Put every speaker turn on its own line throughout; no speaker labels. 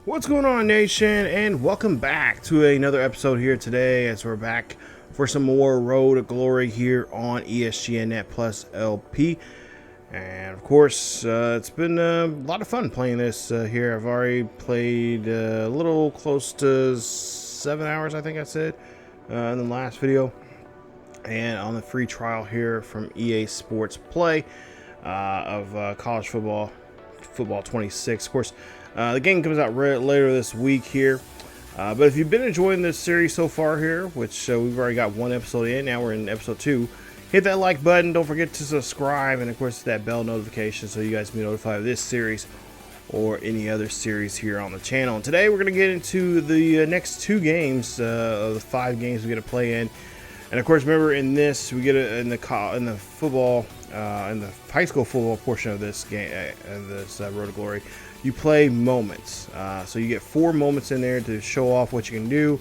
What's going on, nation, and welcome back to another episode here today as we're back for some more Road to Glory here on ESGNet Plus LP. And of course, it's been a lot of fun playing this here. I've already played a little close to 7 hours, I think I said, in the last video. And on the free trial here from EA Sports Play of college football 26. Of course, the game comes out later this week here. But if you've been enjoying this series so far here, which we've already got one episode in, now we're in episode 2, hit that like button. Don't forget to subscribe, and of course that bell notification so you guys can be notified of this series or any other series here on the channel. And today we're going to get into the next 2 games of the 5 games we get to play in. And of course, remember in this we get in the football, in the high school football portion of this game, Road to Glory, you play moments. So you get 4 moments in there to show off what you can do,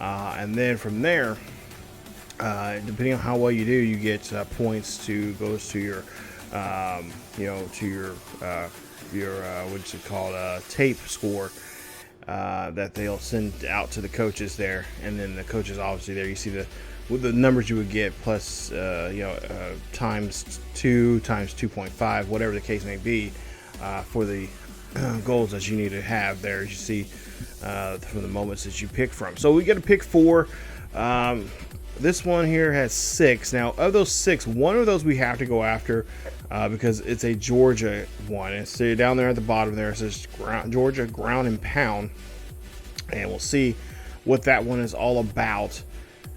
and then from there, depending on how well you do, you get points goes to your, what's it called, tape score. That they'll send out to the coaches there, and then the coaches obviously there you see the numbers you would get plus times 2 times 2.5, whatever the case may be, for the goals that you need to have there, as you see from the moments that you pick from. So we get to pick 4. This one here has 6. Now of those 6, one of those we have to go after because it's a Georgia one. It's down there at the bottom there. It says Georgia ground and pound, and we'll see what that one is all about.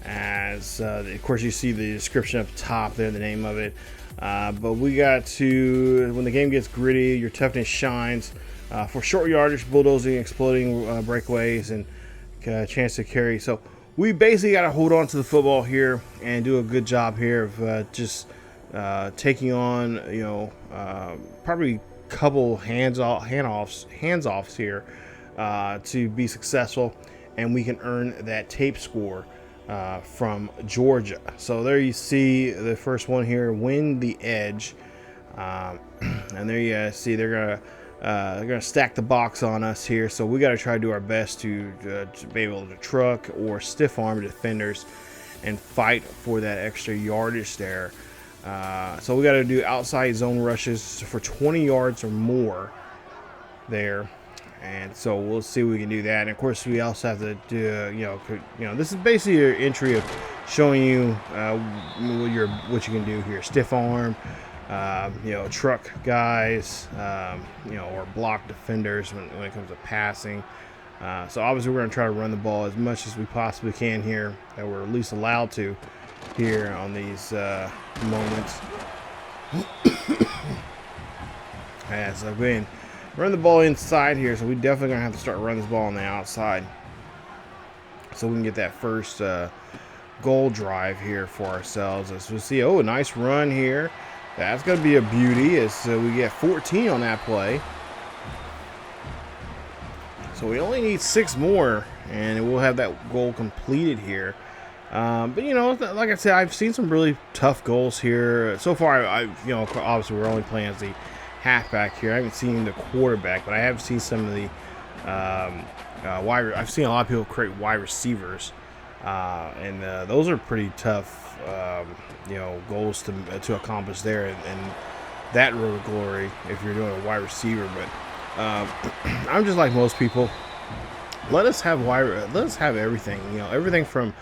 As of course you see the description up top there, the name of it. But we got to, when the game gets gritty, your toughness shines for short yardage, bulldozing, exploding breakaways, and a chance to carry. So we basically got to hold on to the football here and do a good job here of just taking on, probably a couple hands-offs here to be successful, and we can earn that tape score from Georgia. So there you see the first one here, win the edge, and there you see they're gonna stack the box on us here. So we got to try to do our best to be able to truck or stiff arm defenders and fight for that extra yardage there. So we got to do outside zone rushes for 20 yards or more there. And so we'll see if we can do that. And of course, we also have to do, this is basically your entry of showing you what you can do here. Stiff arm, truck guys, or block defenders when it comes to passing. So obviously, we're going to try to run the ball as much as we possibly can here, that we're at least allowed to here on these moments. As again, run the ball inside here, so we definitely gonna have to start running this ball on the outside, so we can get that first goal drive here for ourselves. As we see, a nice run here. That's gonna be a beauty. As we get 14 on that play, so we only need 6 more, and we'll have that goal completed here. But like I said, I've seen some really tough goals here so far. Obviously we're only playing as the halfback here. I haven't seen the quarterback, but I have seen some of the I've seen a lot of people create wide receivers, and those are pretty tough, goals to accomplish there, and that Road to Glory if you're doing a wide receiver. But I'm just like most people. Let us have everything. Everything from,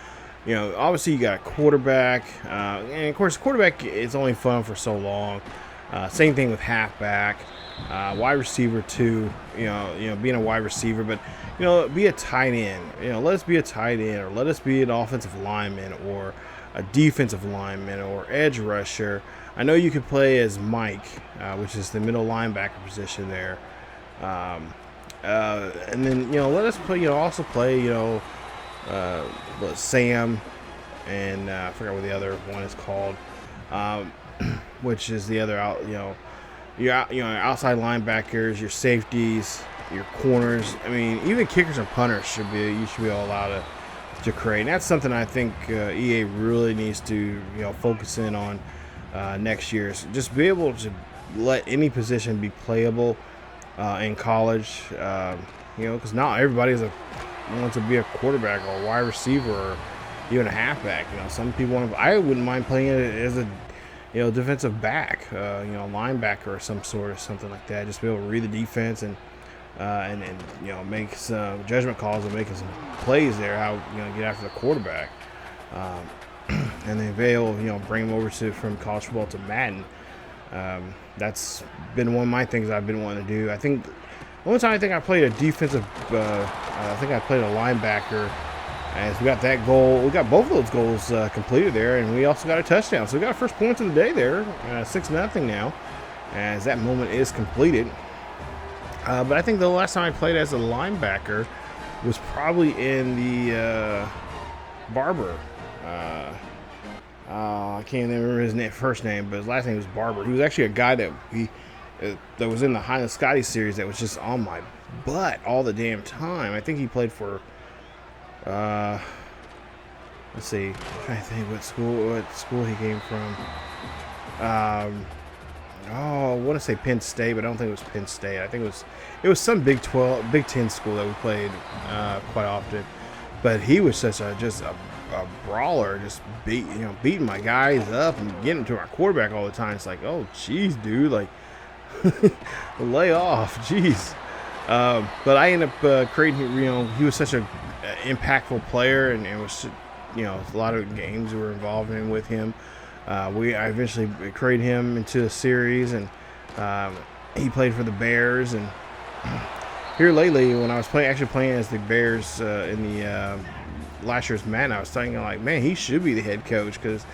obviously you got a quarterback, and of course quarterback is only fun for so long. Same thing with halfback, wide receiver too. Being a wide receiver, but be a tight end. Let us be a tight end, or let us be an offensive lineman, or a defensive lineman, or edge rusher. I know you could play as Mike, which is the middle linebacker position there. And then let us play. Also play. Sam, and I forgot what the other one is called. Which is the other your outside linebackers, your safeties, your corners. I mean, even kickers and punters should be all allowed to create. And that's something I think EA really needs to focus in on next year. So just be able to let any position be playable in college. you know, because not everybody wants to be a quarterback or a wide receiver or even a halfback. You know, some people want to. I wouldn't mind playing it as a, you know, defensive back, you know, linebacker or some sort of something like that. Just be able to read the defense and you know, make some judgment calls and making some plays there. How, you know, get after the quarterback, and then they'll, you know, bring them over from college football to Madden. That's been one of my things I've been wanting to do. I think the only time I think I played a defensive, I think I played a linebacker. As we got that goal, we got both of those goals completed there, and we also got a touchdown. So we got our first points of the day there, 6-0 now, as that moment is completed. But I think the last time I played as a linebacker was probably in the Barber. I can't remember his first name, but his last name was Barber. He was actually a guy that that was in the High Scotty series that was just on my butt all the damn time. I think he played for. Let's see. I'm trying to think what school he came from. I want to say Penn State, but I don't think it was Penn State. I think it was some Big 10 school that we played quite often. But he was such a brawler, just beating my guys up and getting to our quarterback all the time. It's like, oh, jeez, dude, like, lay off, jeez. But I ended up creating, you know, he was such a impactful player, and it was, you know, a lot of games we were involved in with him. I eventually created him into a series, and he played for the Bears. And here lately, when I was playing as the Bears in the last year's Madden, I was thinking, like, man, he should be the head coach, because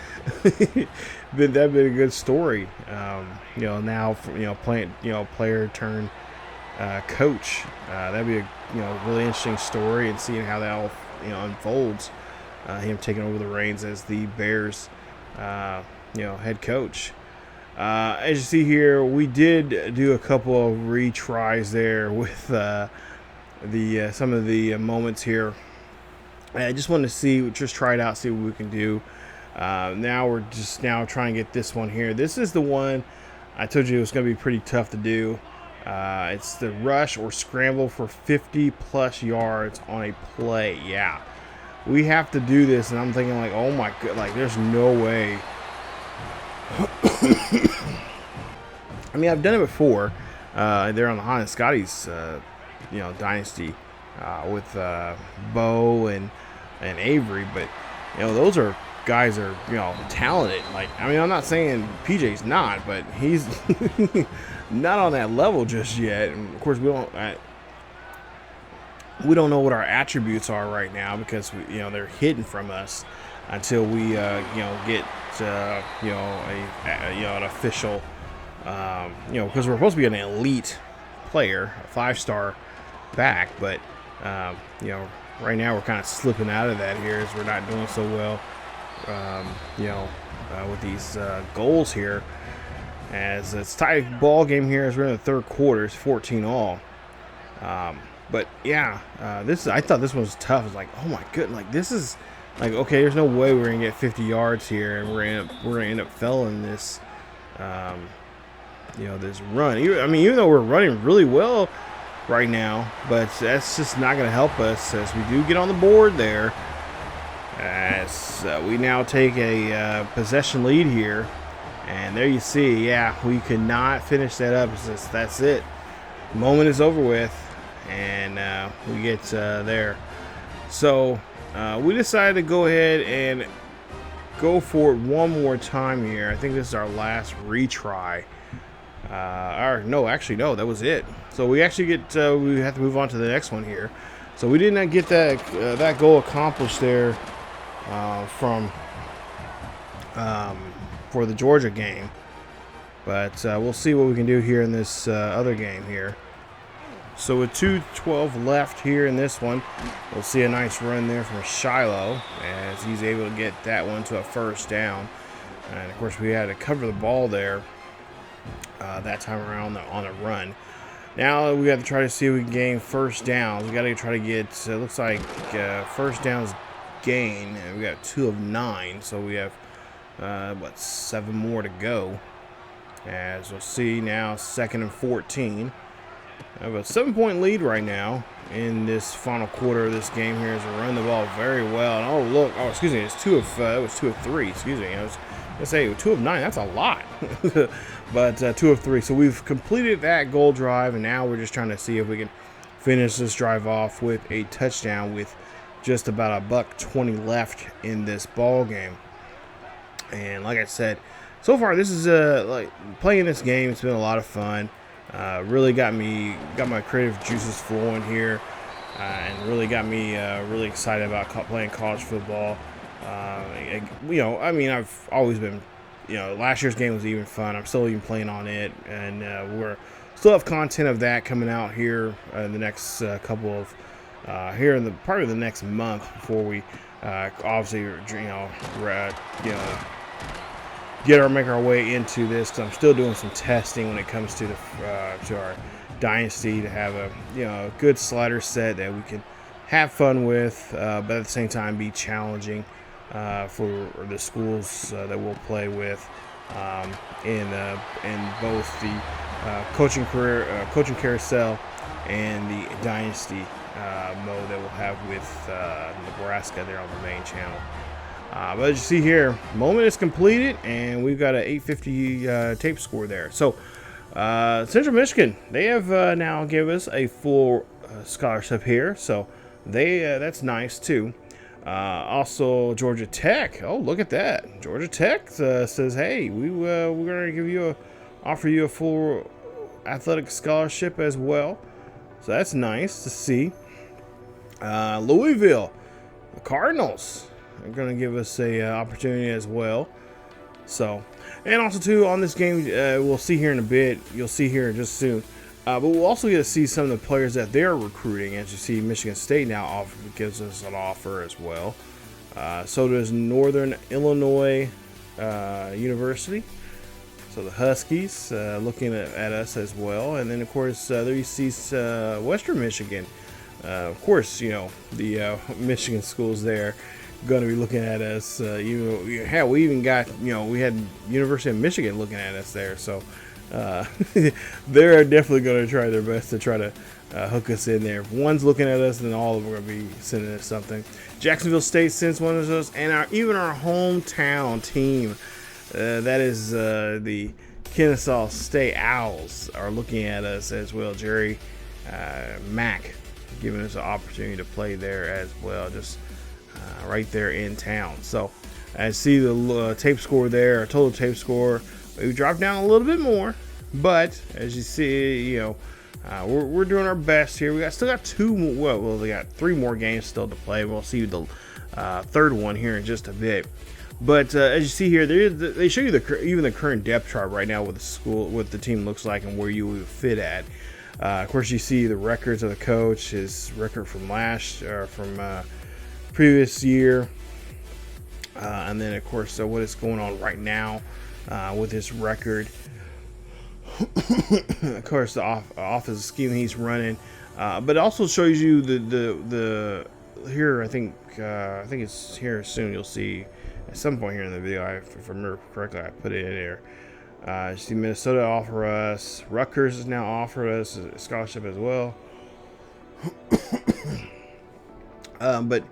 that'd been a good story. You know, now, you know, playing, you know, player turned coach, that'd be a, you know, really interesting story, and seeing how that all, you know, unfolds. Him taking over the reins as the Bears, you know, head coach. As you see here, we did do a couple of retries there with some of the moments here. I just wanted to just try it out, see what we can do. Now we're just trying to get this one here. This is the one I told you it was going to be pretty tough to do. It's the rush or scramble for 50+ yards on a play. Yeah, we have to do this, and I'm thinking, like, oh my god, like, there's no way. I mean, I've done it before. They're on the Han and Scotty's, you know, dynasty with Bo and Avery, but, you know, those are guys are, you know, talented. Like, I mean, I'm not saying PJ's not, but he's not on that level just yet. And of course, we don't know what our attributes are right now, because you know, they're hidden from us until we you know, get you know, an official, you know, because we're supposed to be an elite player, a 5-star back, but you know, right now we're kind of slipping out of that here, as we're not doing so well, you know, with these goals here, as it's tight ball game here as we're in the third quarter. It's 14-all. But yeah, I thought this one was tough. It's like, oh my goodness, like, this is like, okay, there's no way we're gonna get 50 yards here, and we're gonna end up failing this, you know, this run. I mean, even though we're running really well right now, but that's just not gonna help us, as we do get on the board there, as we now take a possession lead here. And there you see, yeah, we could not finish that up. That's it. The moment is over with, and we get there. So we decided to go ahead and go for it one more time here. I think this is our last retry. No, actually, no, that was it. So we actually get, we have to move on to the next one here. So we did not get that goal accomplished there for the Georgia game, but we'll see what we can do here in this other game here. So with 2:12 left here in this one, we'll see a nice run there from Shilo, as he's able to get that one to a first down. And of course, we had to cover the ball there that time around on a run. Now we got to try to see if we can gain first downs. We got to try to get, it looks like first downs gain, and we got 2 of 9, so we have 7 more to go. As we'll see now, 2nd and 14. I have a 7-point lead right now in this final quarter of this game here is run the ball very well. And oh look, oh excuse me, it's it was 2 of 3. Excuse me, I was gonna say 2 of 9. That's a lot, but 2 of 3. So we've completed that goal drive, and now we're just trying to see if we can finish this drive off with a touchdown with just about $1:20 left in this ball game. And like I said, so far this is like playing this game. It's been a lot of fun. Really got my creative juices flowing here, and really got me really excited about playing college football. You know, I mean, I've always been, you know, last year's game was even fun. I'm still even playing on it, and we're still have content of that coming out here in the next couple of here in the probably the next month before we obviously make our way into this, because I'm still doing some testing when it comes to the to our dynasty, to have a good slider set that we can have fun with, but at the same time be challenging for the schools that we'll play with in both the coaching carousel and the dynasty mode that we'll have with Nebraska there on the main channel. But as you see here, moment is completed, and we've got an 850 tape score there. So Central Michigan, they have now give us a full scholarship here, so that's nice too. Also Georgia Tech, oh look at that, Georgia Tech says, hey, we're going to offer you a full athletic scholarship as well, so that's nice to see. Louisville, the Cardinals, are going to give us a opportunity as well. So, and also too on this game, we'll see here in a bit. You'll see here just soon. But we'll also get to see some of the players that they're recruiting. As you see, Michigan State now gives us an offer as well. So does Northern Illinois University. So the Huskies looking at us as well. And then of course there you see Western Michigan. Of course, you know, the Michigan schools there going to be looking at us. Hell, we even got, we had University of Michigan looking at us there. So they're definitely going to try their best to try to hook us in there. If one's looking at us, then all of them are going to be sending us something. Jacksonville State sends one of those, and even our hometown team, that is the Kennesaw State Owls, are looking at us as well. Jerry Mack giving us an opportunity to play there as well, just right there in town. So I see the tape score there, our total tape score. We dropped down a little bit more, but as you see, we're doing our best here. We still got we got 3 more games still to play. We'll see the third one here in just a bit. But as you see here, they show you even the current depth chart right now with what the team looks like and where you would fit at. Of course, you see the records of the coach, his record from previous year, and then of course what is going on right now with his record. Of course, the offensive scheme he's running, but it also shows you the here. I think it's here soon. You'll see at some point here in the video. If I remember correctly, I put it in there. You see Minnesota offer us. Rutgers has now offered us a scholarship as well. But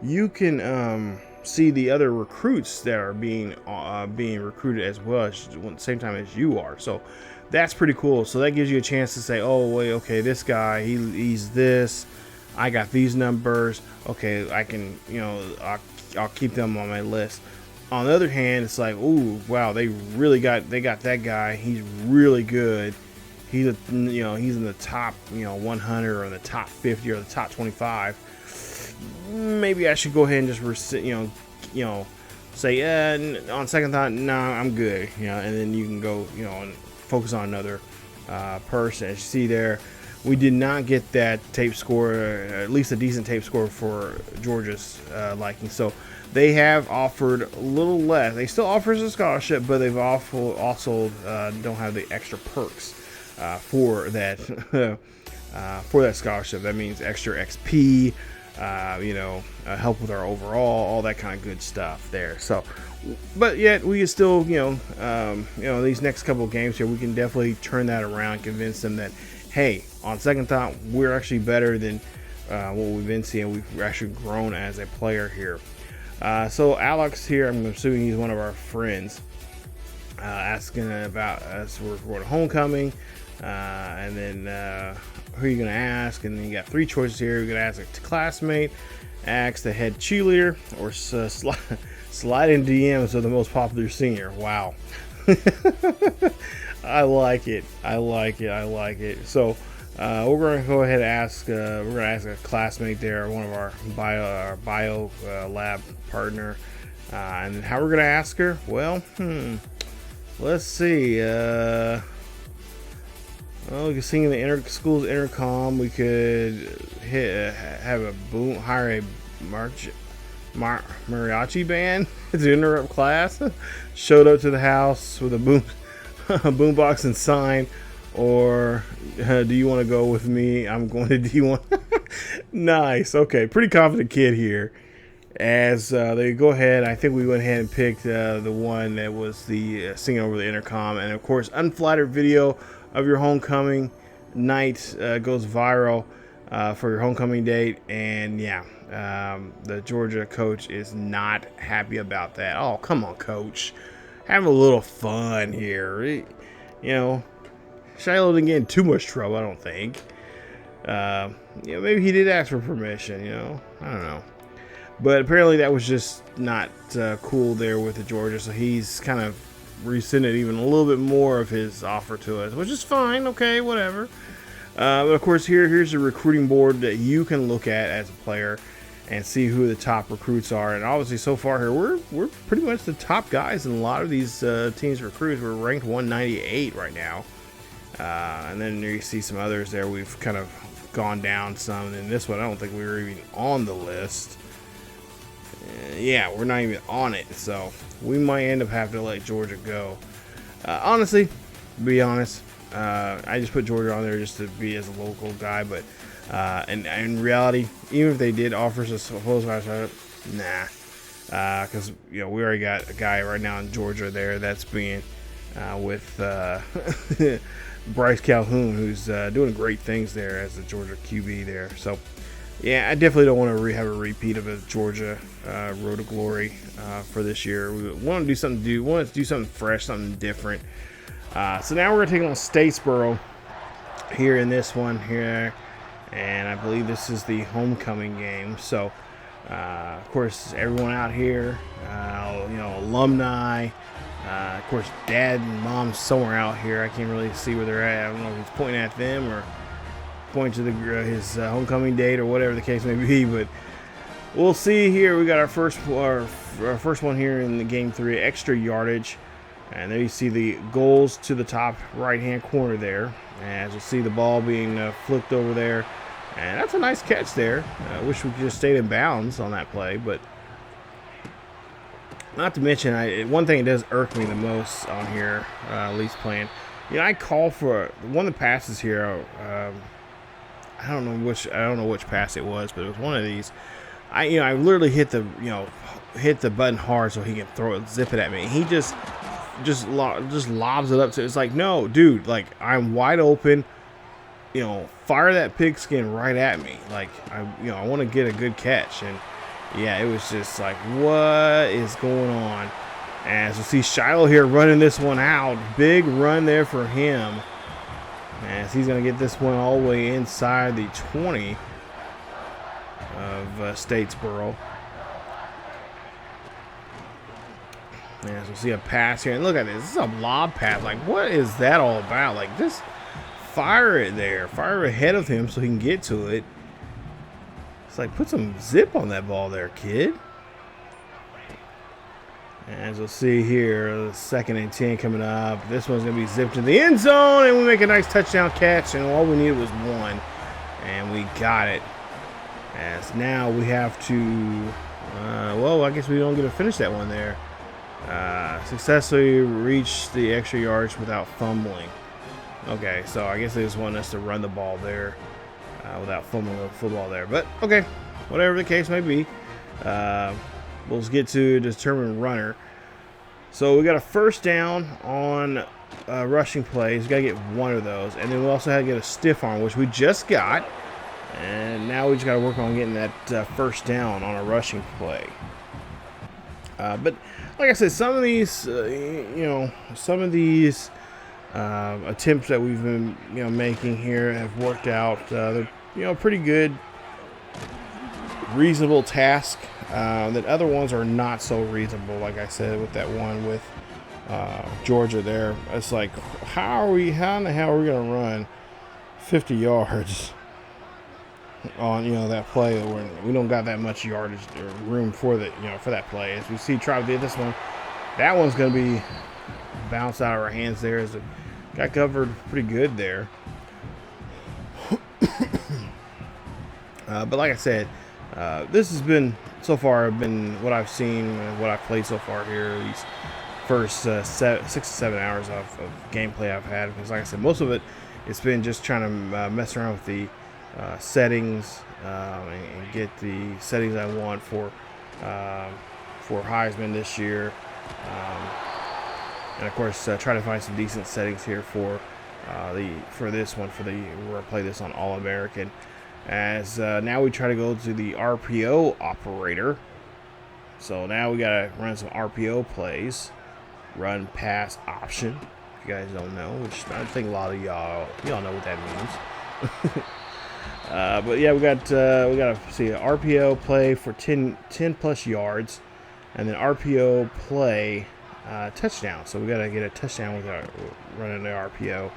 you can see the other recruits that are being recruited as well at the same time as you are. So that's pretty cool. So that gives you a chance to say, oh wait, okay, this guy he's this. I got these numbers. Okay, I can I'll keep them on my list. On the other hand, it's like, ooh, wow, they got that guy. He's really good. He's in the top 100 or in the top 50 or the top 25. Maybe I should go ahead and just say, on second thought, no, I'm good. And then you can go and focus on another person. As you see there, we did not get that tape score, at least a decent tape score for Georgia's liking. So they have offered a little less. They still offer us a scholarship, but they've also don't have the extra perks for that scholarship. That means extra XP, help with our overall, all that kind of good stuff there. So, but yet we can still, these next couple of games here, we can definitely turn that around, convince them that, hey, on second thought, we're actually better than what we've been seeing. We've actually grown as a player here. So Alex here, I'm assuming he's one of our friends, asking about us. We're going to homecoming, and then who are you going to ask? And then you got 3 choices here. You're going to ask a classmate, ask the head cheerleader, or slide in DMs of the most popular senior. Wow. I like it. I like it. I like it. So we're going to go ahead and ask. We're going to ask a classmate there, one of our bio lab partner, and then how we're going to ask her. Well, let's see. Well, we could sing in the school's intercom. We could hire a mariachi band to interrupt class. Showed up to the house with a boombox and sign. Or do you want to go with me? I'm going to D1. Nice. Okay, pretty confident kid here. As they go ahead, I think we went ahead and picked the one that was the singing over the intercom, and of course, unflattered video of your homecoming night goes viral for your homecoming date, and yeah, the Georgia coach is not happy about that. Oh, come on, coach, have a little fun here. You know, Shilo didn't get in too much trouble, I don't think. You know, maybe he did ask for permission. You know, I don't know. But apparently that was just not cool there with the Georgia, so he's kind of rescinded even a little bit more of his offer to us, which is fine. Okay, whatever. But of course, here's a recruiting board that you can look at as a player and see who the top recruits are. And obviously, so far here, we're pretty much the top guys in a lot of these teams' recruits. We're ranked 198 right now. And then you see some others there. We've kind of gone down some. And this one, I don't think we were even on the list. Yeah, we're not even on it, so we might end up having to let Georgia go. Honestly, to be honest, I just put Georgia on there just to be as a local guy, but and in reality, even if they did offer us a full scholarship, nah, because you know we already got a guy right now in Georgia there that's being with Bryce Calhoun, who's doing great things there as the Georgia QB there. So yeah, I definitely don't want to have a repeat of a Georgia Road to Glory for this year. We want to do something fresh, something different. So now we're going to take on Statesboro here in this one here, and I believe this is the homecoming game. So, of course, everyone out here, you know, alumni. Of course, dad and mom somewhere out here. I can't really see where they're at. I don't know if he's pointing at them or point to his homecoming date or whatever the case may be, but we'll see here. We got our first one here in the game 3, extra yardage, and there you see the goals to the top right hand corner there, as you'll see the ball being flipped over there, and that's a nice catch there. I wish we could just stayed in bounds on that play, but not to mention, one thing that does irk me the most on here, at least playing, you know, I call for one of the passes here. I don't know which pass it was, but it was one of these. I literally hit the button hard so he can zip it at me. He just lobs it up to. It's like, no, dude, like I'm wide open. You know, fire that pigskin right at me. Like I want to get a good catch, and yeah, it was just like, what is going on? As you see Shilo here running this one out, big run there for him. As he's going to get this one all the way inside the 20 of Statesboro. As we'll see a pass here. And look at this. This is a lob pass. Like, what is that all about? Like, just fire it there. Fire ahead of him so he can get to it. It's like, put some zip on that ball there, kid. As we'll see here, the 2nd and 10 coming up. This one's going to be zipped to the end zone, and we make a nice touchdown catch, and all we needed was one, and we got it. As now we have to, well, I guess we don't get to finish that one there. Successfully reach the extra yards without fumbling. Okay, so I guess they just want us to run the ball there without fumbling the football there. But, okay, whatever the case may be. We'll get to determine runner. So we got a first down on rushing plays. We got to get one of those. And then we also had to get a stiff arm, which we just got. And now we just got to work on getting that first down on a rushing play. But like I said, some of these, attempts that we've been, making here have worked out. They're, pretty good, reasonable task. That other ones are not so reasonable. Like I said, with that one with Georgia there, it's like, how in the hell are we going to run 50 yards on that play? We don't got that much yardage or room for that play. As we see Tribe did this one, that one's going to be bounced out of our hands there, as it got covered pretty good there. But like I said, this has been so far what I've seen, what I've played so far here, these first 6 to 7 hours of gameplay I've had. Because like I said, most of it's been just trying to mess around with the settings and get the settings I want for Heisman this year, and of course try to find some decent settings here for this one we're gonna play this on All-American. As now we try to go to the RPO operator. So now we gotta run some RPO plays, run pass option. If you guys don't know, which I think a lot of y'all know what that means. But yeah, we got to see an RPO play for 10 plus yards, and then RPO play touchdown. So we got to get a touchdown with running the RPO.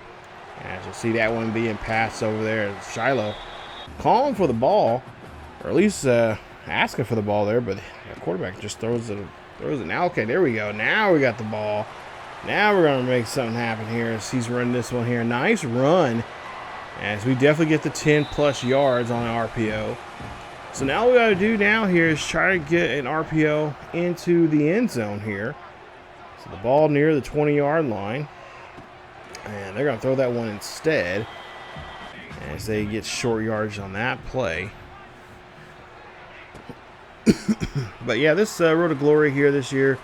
And you'll see that one being passed over there. Shilo calling for the ball, or at least asking for the ball there, but the quarterback just throws it. Now, okay, there we go. Now we got the ball. Now we're gonna make something happen here. As he's running this one here, nice run. As we definitely get the 10 plus yards on an RPO. So now what we got to do now here is try to get an RPO into the end zone here. So the ball near the 20-yard line. And they're going to throw that one instead, as they get short yards on that play. But yeah, this Road to Glory here this year,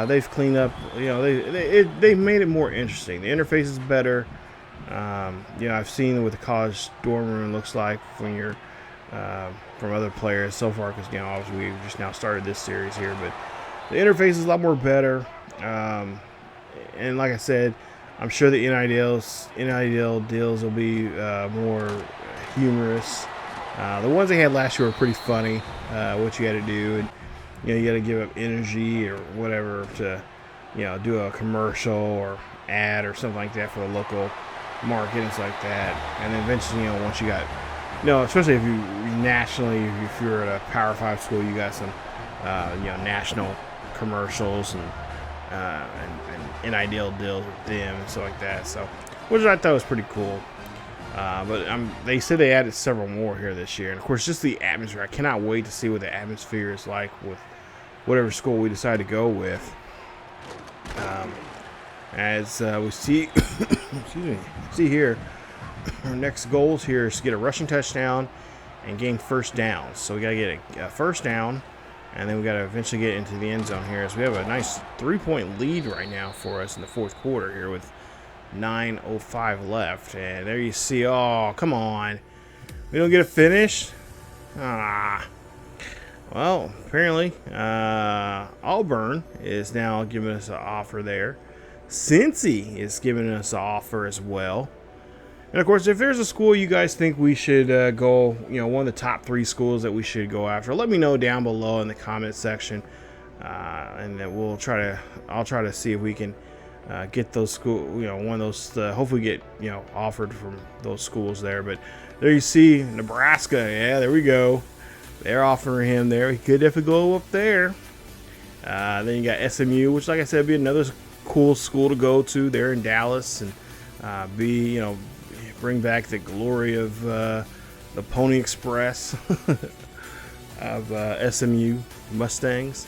they've cleaned up, they've made it more interesting. The interface is better. I've seen what the college dorm room looks like when you're from other players so far, because obviously we've just now started this series here, but the interface is a lot more better. And like I said, I'm sure the NIL deals will be more humorous. The ones they had last year were pretty funny. What you had to do, and you got to give up energy or whatever to do a commercial or ad or something like that for the local market and stuff like that. And then eventually, once you got, especially if you nationally, if you're at a Power 5 school, you got some national commercials and NIL deals with them and stuff like that. So, which I thought was pretty cool. But they said they added several more here this year, and of course, just the atmosphere. I cannot wait to see what the atmosphere is like with whatever school we decide to go with. As we see, see here, our next goals here is to get a rushing touchdown and gain first down. So we got to get a first down, and then we got to eventually get into the end zone here. So we have a nice 3-point lead right now for us in the fourth quarter here with 9:05 left. And there you see, oh, come on. We don't get a finish? Well, apparently, Auburn is now giving us an offer there. Cincy is giving us an offer as well. And of course, if there's a school you guys think we should go, one of the top 3 schools that we should go after, let me know down below in the comment section, and then I'll try to see if we can get those school, one of those, hopefully get offered from those schools there. But there you see Nebraska. Yeah, there we go. They're offering him there. He could definitely go up there. Then you got SMU, which, like I said, be another cool school to go to there in Dallas, and bring back the glory of the Pony Express of SMU Mustangs.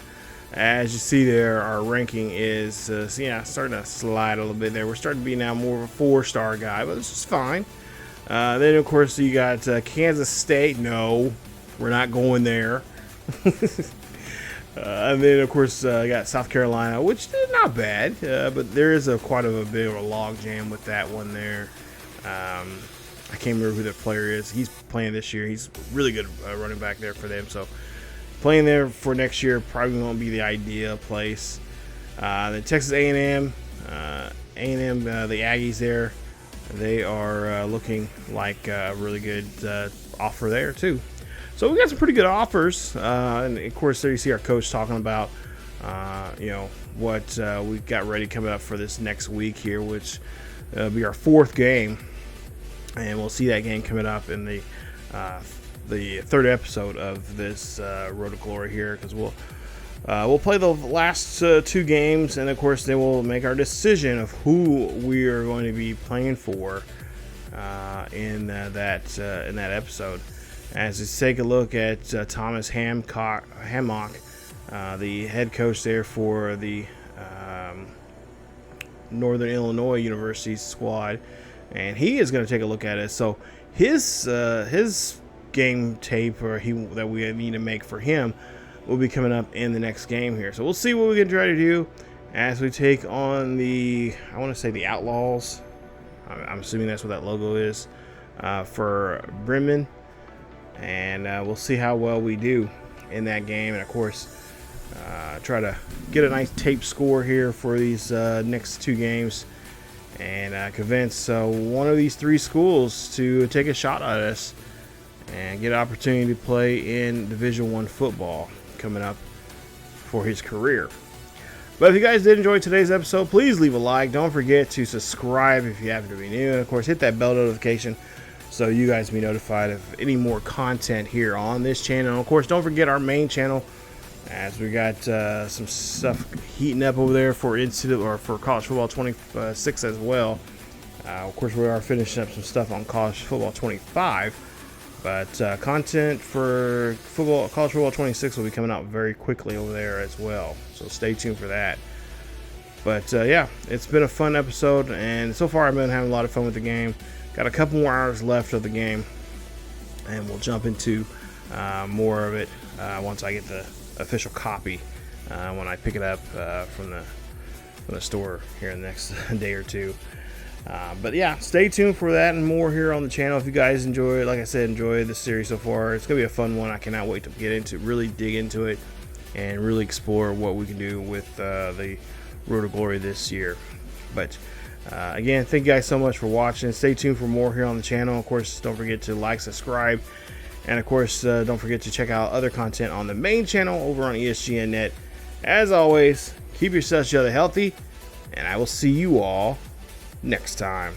As you see there, our ranking is starting to slide a little bit there. We're starting to be now more of a 4-star guy, but this is fine. Then of course you got Kansas State. No, we're not going there. And then of course I got South Carolina, which is not bad, but there is quite a bit of a log jam with that one there. I can't remember who the player is. He's playing this year. He's really good running back there for them. So playing there for next year probably won't be the ideal place. The Texas A&M, the Aggies there, they are looking like a really good offer there too. So we got some pretty good offers, and of course there you see our coach talking about what we've got ready coming up for this next week here, which will be our 4th game, and we'll see that game coming up in the 3rd episode of this Road to Glory here, because we'll play the last 2 games, and of course then we'll make our decision of who we are going to be playing for in that episode. As we take a look at Thomas Hammock, the head coach there for the Northern Illinois University squad, and he is going to take a look at it. So his game tape that we need to make for him will be coming up in the next game here. So we'll see what we can try to do as we take on the Outlaws. I'm assuming that's what that logo is for Bremen. And we'll see how well we do in that game. And, of course, try to get a nice tape score here for these next 2 games. And convince one of these 3 schools to take a shot at us and get an opportunity to play in Division I football coming up for his career. But if you guys did enjoy today's episode, please leave a like. Don't forget to subscribe if you happen to be new. And, of course, hit that bell notification so you guys be notified of any more content here on this channel. And of course, don't forget our main channel, as we got some stuff heating up over there for College Football 26 as well. Of course, we are finishing up some stuff on College Football 25, but content for College Football 26 will be coming out very quickly over there as well. So stay tuned for that. But yeah, it's been a fun episode, and so far I've been having a lot of fun with the game. Got a couple more hours left of the game, and we'll jump into more of it once I get the official copy when I pick it up from the store here in the next day or 2. But yeah, stay tuned for that and more here on the channel. If you guys enjoy the series so far, it's gonna be a fun one. I cannot wait to really dig into it and really explore what we can do with the Road to Glory this year. But again, thank you guys so much for watching. Stay tuned for more here on the channel. Of course, don't forget to like, subscribe, and of course, don't forget to check out other content on the main channel over on ESGNet. As always, keep yourselves healthy, and I will see you all next time.